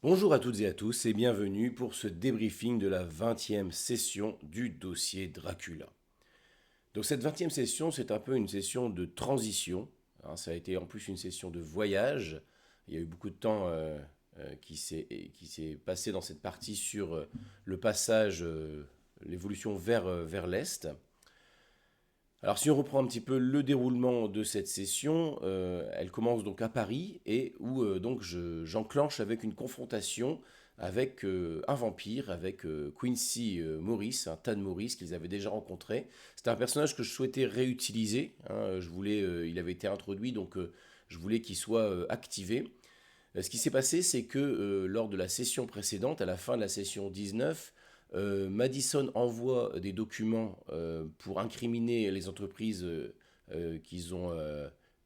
Bonjour à toutes et à tous et bienvenue pour ce débriefing de la 20e session du dossier Dracula. Donc cette 20e session, c'est un peu une session de transition, hein. Ça a été en plus une session de voyage. Il y a eu beaucoup de temps qui s'est passé dans cette partie sur le passage, l'évolution vers l'Est. Alors si on reprend un petit peu le déroulement de cette session, elle commence donc à Paris et où donc j'enclenche avec une confrontation avec un vampire, avec Quincy Morris, un Tad Morris qu'ils avaient déjà rencontré. C'était un personnage que je souhaitais réutiliser, hein. Il avait été introduit, donc je voulais qu'il soit activé. Ce qui s'est passé, c'est que lors de la session précédente, à la fin de la session 19, Madison envoie des documents pour incriminer les entreprises qu'ils ont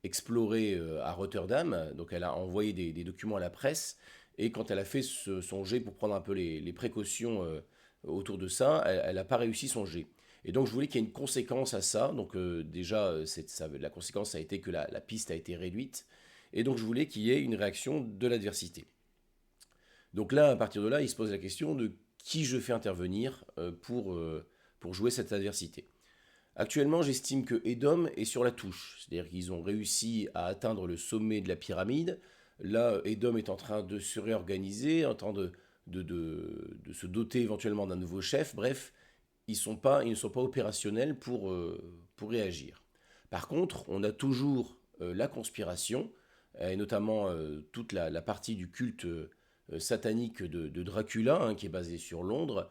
explorées à Rotterdam. Donc elle a envoyé des documents à la presse. Et quand elle a fait son jet pour prendre un peu les précautions autour de ça, elle n'a pas réussi son jet. Et donc je voulais qu'il y ait une conséquence à ça. Donc déjà, la conséquence a été que la piste a été réduite. Et donc je voulais qu'il y ait une réaction de l'adversité. Donc là, à partir de là, il se pose la question de qui je fais intervenir pour jouer cette adversité. Actuellement, j'estime que Edom est sur la touche, c'est-à-dire qu'ils ont réussi à atteindre le sommet de la pyramide. Là, Edom est en train de se réorganiser, en train de se doter éventuellement d'un nouveau chef. Bref, ils ne sont pas opérationnels pour réagir. Par contre, on a toujours la conspiration, et notamment toute la partie du culte satanique de Dracula, hein, qui est basé sur Londres,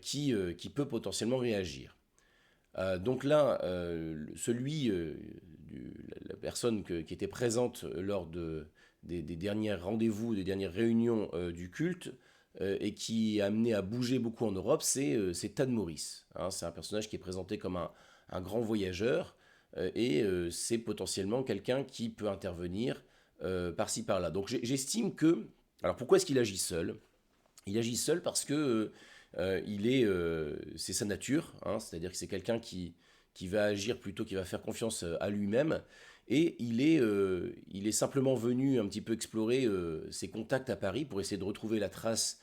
qui peut potentiellement réagir. Donc là, la personne qui était présente lors des derniers rendez-vous, des dernières réunions du culte, et qui est amené à bouger beaucoup en Europe, c'est Tad Morris, hein. C'est un personnage qui est présenté comme un grand voyageur, et c'est potentiellement quelqu'un qui peut intervenir par-ci par-là. Donc j'estime que... Alors pourquoi est-ce qu'il agit seul? Il agit seul parce que c'est sa nature, hein. C'est-à-dire que c'est quelqu'un qui va agir plutôt, qui va faire confiance à lui-même. Et il est simplement venu un petit peu explorer ses contacts à Paris pour essayer de retrouver la trace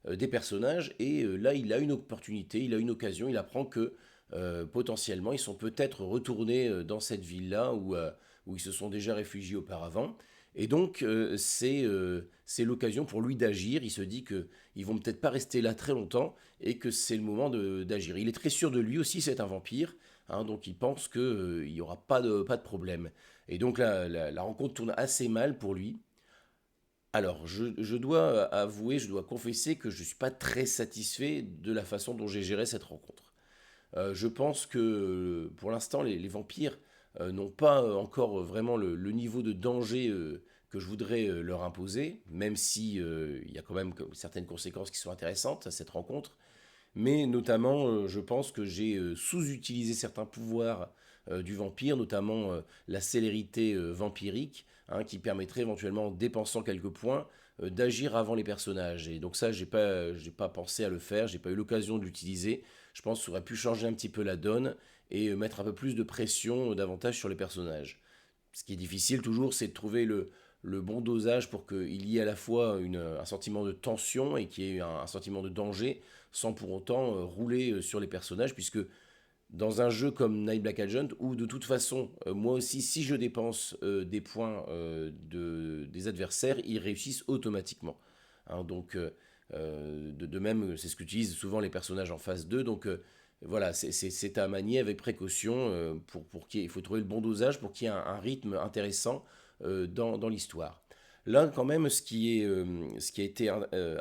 des personnages. Et là, il a une opportunité, il a une occasion, il apprend que potentiellement, ils sont peut-être retournés dans cette ville-là où ils se sont déjà réfugiés auparavant. Et donc, c'est l'occasion pour lui d'agir. Il se dit que ils vont peut-être pas rester là très longtemps et que c'est le moment d'agir. Il est très sûr de lui aussi, c'est un vampire, hein. Donc il pense qu'il n'y aura pas de problème. Et donc la rencontre tourne assez mal pour lui. Alors, je dois avouer, je dois confesser que je ne suis pas très satisfait de la façon dont j'ai géré cette rencontre. Je pense que pour l'instant, les vampires n'ont pas encore vraiment le niveau de danger que je voudrais leur imposer, même si il y a quand même certaines conséquences qui sont intéressantes à cette rencontre. Mais notamment, je pense que j'ai sous-utilisé certains pouvoirs du vampire, notamment la célérité vampirique, hein, qui permettrait éventuellement, en dépensant quelques points, d'agir avant les personnages. Et donc ça, j'ai pas pensé à le faire, j'ai pas eu l'occasion de l'utiliser. Je pense que ça aurait pu changer un petit peu la donne et mettre un peu plus de pression davantage sur les personnages. Ce qui est difficile toujours, c'est de trouver le bon dosage pour qu'il y ait à la fois un sentiment de tension et qu'il y ait un sentiment de danger sans pour autant rouler sur les personnages, puisque dans un jeu comme Night Black Agent, où de toute façon, moi aussi, si je dépense des points des adversaires, ils réussissent automatiquement, hein. Donc, de même, c'est ce qu'utilisent souvent les personnages en phase 2. Donc, voilà, c'est à manier avec précaution il faut trouver le bon dosage pour qu'il y ait un rythme intéressant dans l'histoire. Là, quand même, ce qui a été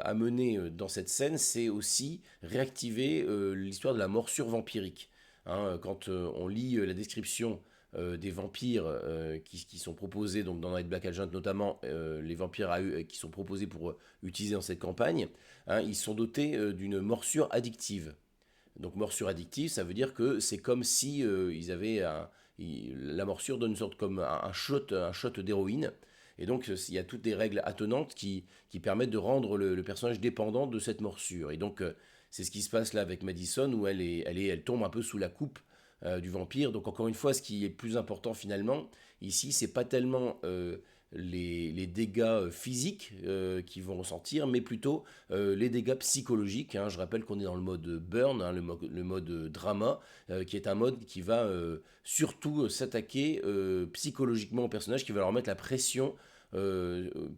amené dans cette scène, c'est aussi réactiver l'histoire de la morsure vampirique, hein. Quand on lit la description des vampires qui sont proposés donc dans Night Black Agent, notamment les vampires qui sont proposés pour utiliser dans cette campagne, hein, ils sont dotés d'une morsure addictive. Donc morsure addictive, ça veut dire que c'est comme si ils avaient la morsure donne une sorte comme un shot d'héroïne. Et donc il y a toutes des règles attenantes qui permettent de rendre le personnage dépendant de cette morsure. Et donc c'est ce qui se passe là avec Madison où elle tombe un peu sous la coupe du vampire. Donc encore une fois, ce qui est plus important finalement ici, c'est pas tellement les dégâts physiques qu'ils vont ressentir, mais plutôt les dégâts psychologiques, hein. Je rappelle qu'on est dans le mode burn, hein, le mode drama, qui est un mode qui va surtout s'attaquer psychologiquement aux personnages, qui va leur mettre la pression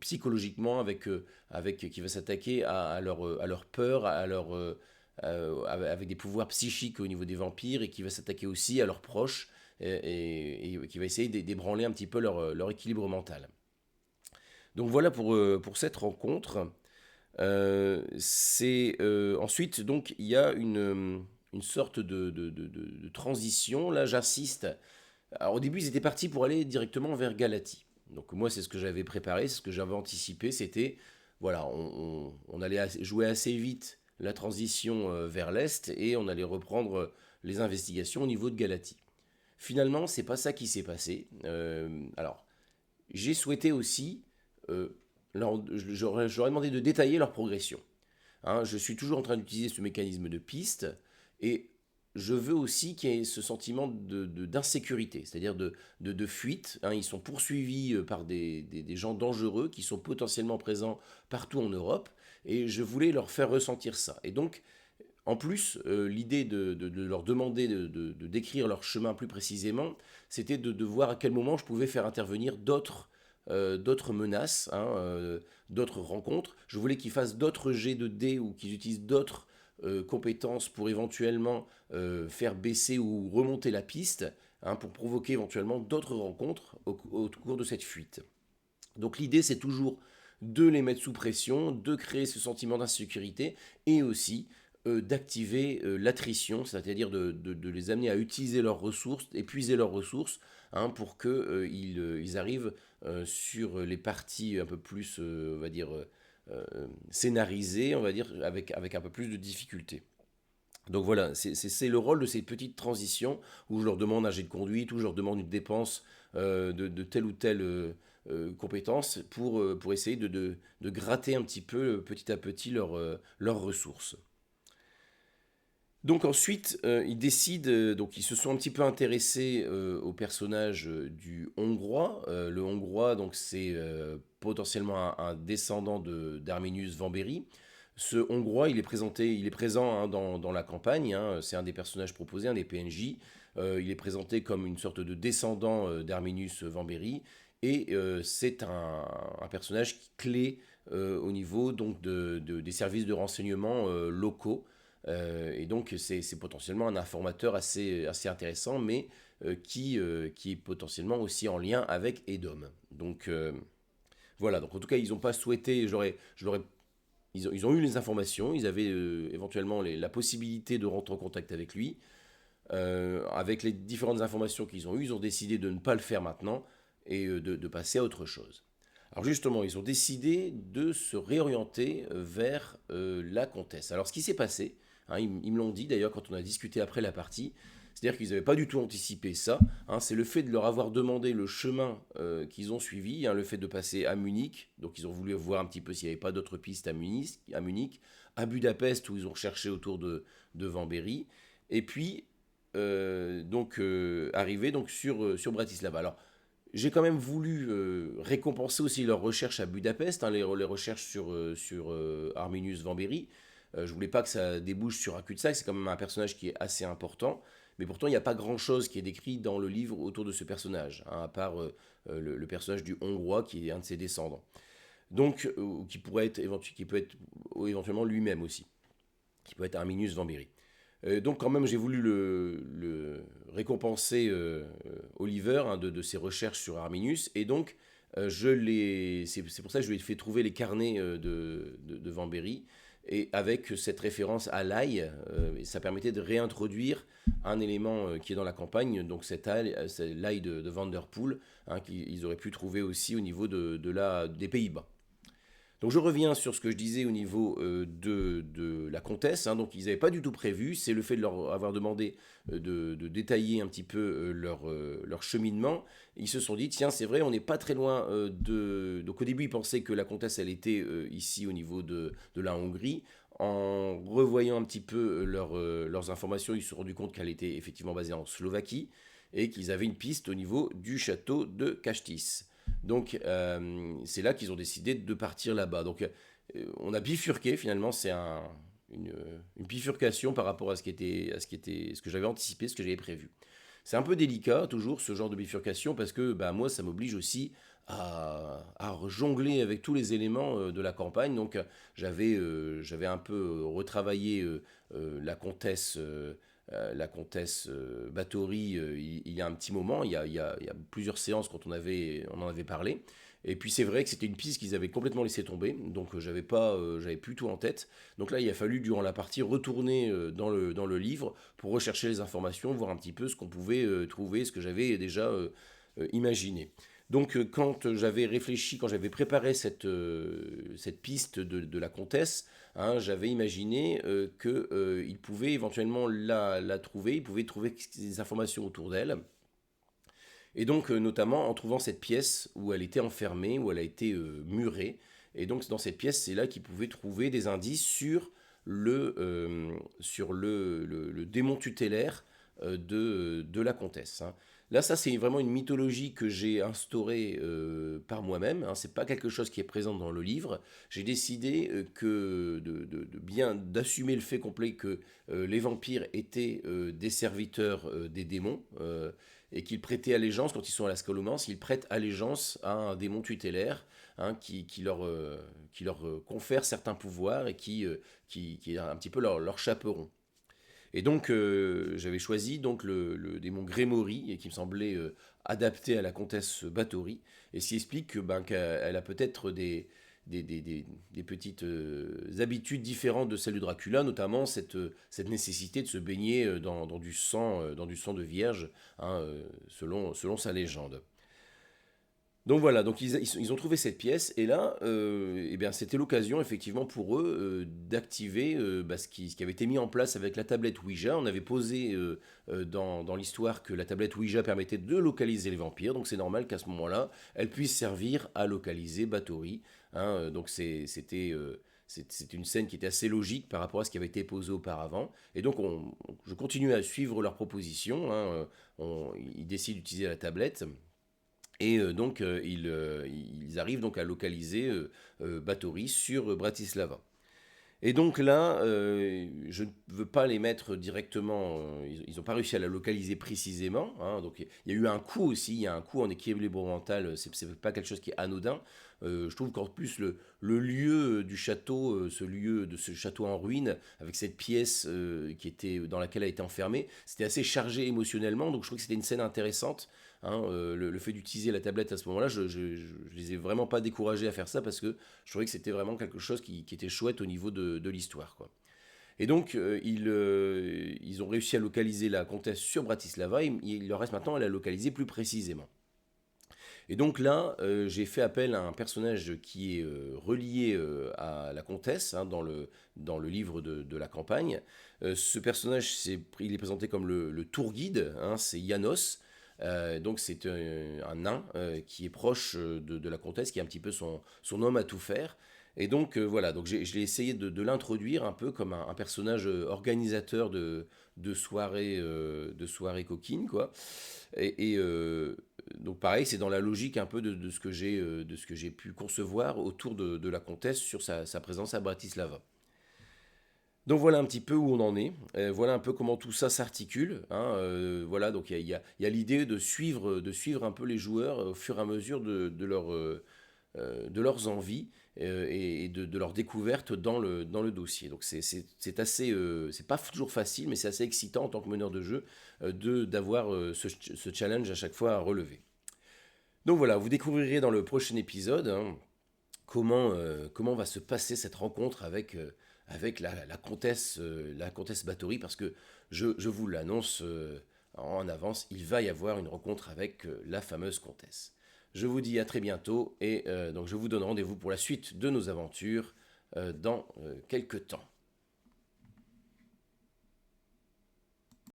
psychologiquement qui va s'attaquer à leur peur, avec des pouvoirs psychiques au niveau des vampires, et qui va s'attaquer aussi à leurs proches, et qui va essayer d'ébranler un petit peu leur équilibre mental. Donc voilà pour cette rencontre. Ensuite, donc, il y a une sorte de transition. Là, j'assiste. Alors, au début, ils étaient partis pour aller directement vers Galatie. Donc moi, c'est ce que j'avais préparé, c'est ce que j'avais anticipé. C'était, voilà, on allait jouer assez vite la transition vers l'Est, et on allait reprendre les investigations au niveau de Galatie. Finalement, c'est pas ça qui s'est passé. Alors, j'ai souhaité aussi, euh, j'aurais demandé de détailler leur progression. Hein, je suis toujours en train d'utiliser ce mécanisme de piste, et je veux aussi qu'il y ait ce sentiment d'insécurité, c'est-à-dire de fuite. Hein. Ils sont poursuivis par des gens dangereux qui sont potentiellement présents partout en Europe, et je voulais leur faire ressentir ça. Et donc, en plus, l'idée de leur demander de décrire leur chemin plus précisément, c'était de voir à quel moment je pouvais faire intervenir d'autres menaces, hein, d'autres rencontres. Je voulais qu'ils fassent d'autres jets de dés, ou qu'ils utilisent d'autres compétences pour éventuellement faire baisser ou remonter la piste, hein, pour provoquer éventuellement d'autres rencontres au cours de cette fuite. Donc l'idée, c'est toujours de les mettre sous pression, de créer ce sentiment d'insécurité, et aussi d'activer l'attrition, c'est-à-dire de les amener à utiliser leurs ressources, épuiser leurs ressources, hein, pour qu'ils ils arrivent sur les parties un peu plus, on va dire, scénarisées, on va dire, avec un peu plus de difficulté. Donc voilà, c'est le rôle de ces petites transitions où je leur demande un jet de conduite, où je leur demande une dépense de telle ou telle compétence pour essayer de gratter un petit peu petit à petit leurs ressources. Donc ensuite, ils décident, donc ils se sont un petit peu intéressés au personnage du Hongrois. Le Hongrois, donc c'est potentiellement un descendant d'Arminius Vambéry. Ce Hongrois, il est présent, hein, dans la campagne, hein. C'est un des personnages proposés, un des PNJ. Il est présenté comme une sorte de descendant d'Arminius Vambéry, et c'est un personnage clé au niveau donc des services de renseignement locaux. Et donc c'est potentiellement un informateur assez intéressant, mais qui est potentiellement aussi en lien avec Edom. Donc voilà, donc en tout cas ils n'ont pas souhaité, ils ont eu les informations, ils avaient éventuellement la possibilité de rentrer en contact avec lui. Avec les différentes informations qu'ils ont eues, ils ont décidé de ne pas le faire maintenant, et de passer à autre chose. Alors justement, ils ont décidé de se réorienter vers la comtesse. Alors ce qui s'est passé, hein, ils me l'ont dit d'ailleurs quand on a discuté après la partie, c'est-à-dire qu'ils n'avaient pas du tout anticipé ça, hein. C'est le fait de leur avoir demandé le chemin qu'ils ont suivi, hein, le fait de passer à Munich. Donc ils ont voulu voir un petit peu s'il n'y avait pas d'autres pistes à Munich, à Budapest où ils ont recherché autour de Vambéry, et puis arriver donc sur Bratislava. Alors j'ai quand même voulu récompenser aussi leurs recherches à Budapest, hein, les recherches sur Arminius Vambéry. Je voulais pas que ça débouche sur un cul-de-sac, c'est quand même un personnage qui est assez important, mais pourtant il n'y a pas grand-chose qui est décrit dans le livre autour de ce personnage, hein, à part le personnage du Hongrois qui est un de ses descendants. Donc, qui peut être éventuellement lui-même aussi, qui peut être Arminius Vambéry. Donc quand même, j'ai voulu le récompenser, Oliver, hein, de ses recherches sur Arminius, et donc c'est pour ça que je lui ai fait trouver les carnets de Vambéry, et avec cette référence à l'ail, ça permettait de réintroduire un élément qui est dans la campagne, donc cet ail, c'est l'ail de Vanderpool, hein, qu'ils auraient pu trouver aussi au niveau des Pays-Bas. Donc je reviens sur ce que je disais au niveau de la comtesse, hein. Donc ils n'avaient pas du tout prévu, c'est le fait de leur avoir demandé de détailler un petit peu leur cheminement. Ils se sont dit, tiens, c'est vrai, on n'est pas très loin de... Donc au début, ils pensaient que la comtesse, elle était ici au niveau de la Hongrie. En revoyant un petit peu leurs informations, ils se sont rendus compte qu'elle était effectivement basée en Slovaquie, et qu'ils avaient une piste au niveau du château de Kastis. Donc c'est là qu'ils ont décidé de partir là-bas. Donc on a bifurqué finalement, c'est une bifurcation par rapport à ce que j'avais anticipé, ce que j'avais prévu. C'est un peu délicat toujours ce genre de bifurcation parce que bah, moi ça m'oblige aussi à jongler avec tous les éléments de la campagne. Donc j'avais un peu retravaillé la comtesse Bathory il y a un petit moment, il y a plusieurs séances quand on en avait parlé. Et puis c'est vrai que c'était une piste qu'ils avaient complètement laissé tomber, donc j'avais plus tout en tête. Donc là, il a fallu durant la partie retourner dans le livre pour rechercher les informations, voir un petit peu ce qu'on pouvait trouver, ce que j'avais déjà imaginé. Donc quand j'avais réfléchi, quand j'avais préparé cette piste de la comtesse, hein, j'avais imaginé qu'il pouvait éventuellement la trouver, il pouvait trouver des informations autour d'elle. Et donc, notamment en trouvant cette pièce où elle était enfermée, où elle a été murée. Et donc, dans cette pièce, c'est là qu'il pouvait trouver des indices sur le démon tutélaire de la comtesse, hein. Là, ça, c'est vraiment une mythologie que j'ai instaurée par moi-même, hein. C'est pas quelque chose qui est présent dans le livre. J'ai décidé de bien d'assumer le fait complet que les vampires étaient des serviteurs des démons. Et qu'ils prêtaient allégeance, quand ils sont à la scalomance, ils prêtent allégeance à un démon tutélaire, hein, qui leur confère certains pouvoirs et qui est un petit peu leur chaperon. Et donc j'avais choisi donc le démon Grémory, et qui me semblait adapté à la comtesse Bathory, et ce qui explique qu'elle a peut-être des petites habitudes différentes de celles de Dracula, notamment cette nécessité de se baigner dans du sang de vierge, hein, selon sa légende. Donc voilà, donc ils ont trouvé cette pièce, et là, eh bien, c'était l'occasion effectivement pour eux d'activer ce qui avait été mis en place avec la tablette Ouija. On avait posé dans l'histoire que la tablette Ouija permettait de localiser les vampires, donc c'est normal qu'à ce moment-là, elle puisse servir à localiser Bathory, hein. Donc c'est une scène qui était assez logique par rapport à ce qui avait été posé auparavant. Et donc je continue à suivre leurs propositions, hein. Ils décident d'utiliser la tablette. Et donc, ils arrivent donc à localiser Bathory sur Bratislava. Et donc là, je ne veux pas les mettre directement, ils n'ont pas réussi à la localiser précisément, hein. Donc il y a eu un coup aussi, il y a un coup en équilibre mental, c'est pas quelque chose qui est anodin. Je trouve qu'en plus le lieu du château, ce château en ruine, avec cette pièce dans laquelle elle a été enfermée, c'était assez chargé émotionnellement, donc je trouve que c'était une scène intéressante, hein. Le fait d'utiliser la tablette à ce moment-là, je les ai vraiment pas découragés à faire ça, parce que je trouvais que c'était vraiment quelque chose qui était chouette au niveau de l'histoire, quoi. Et donc, ils ont réussi à localiser la comtesse sur Bratislava, et il leur reste maintenant à la localiser plus précisément. Et donc là, j'ai fait appel à un personnage qui est relié à la comtesse, hein, dans le livre de la campagne. Ce personnage, il est présenté comme le tour guide, hein, c'est Janos. Donc c'est un nain qui est proche de la comtesse, qui est un petit peu son homme à tout faire. Et donc voilà, donc je l'ai essayé de l'introduire un peu comme un personnage organisateur de soirées coquines, quoi. Et donc pareil, c'est dans la logique un peu de ce que j'ai pu concevoir autour de la comtesse sur sa présence à Bratislava. Donc voilà un petit peu où on en est. Voilà un peu comment tout ça s'articule, hein. Voilà, donc il y a l'idée de suivre un peu les joueurs au fur et à mesure de leurs envies et de leurs découvertes dans le dossier. Donc c'est assez, c'est pas toujours facile, mais c'est assez excitant en tant que meneur de jeu d'avoir ce challenge à chaque fois à relever. Donc voilà, vous découvrirez dans le prochain épisode, hein, comment va se passer cette rencontre avec la comtesse Bathory, parce que je vous l'annonce en avance, il va y avoir une rencontre avec la fameuse comtesse. Je vous dis à très bientôt, et donc je vous donne rendez-vous pour la suite de nos aventures dans quelques temps.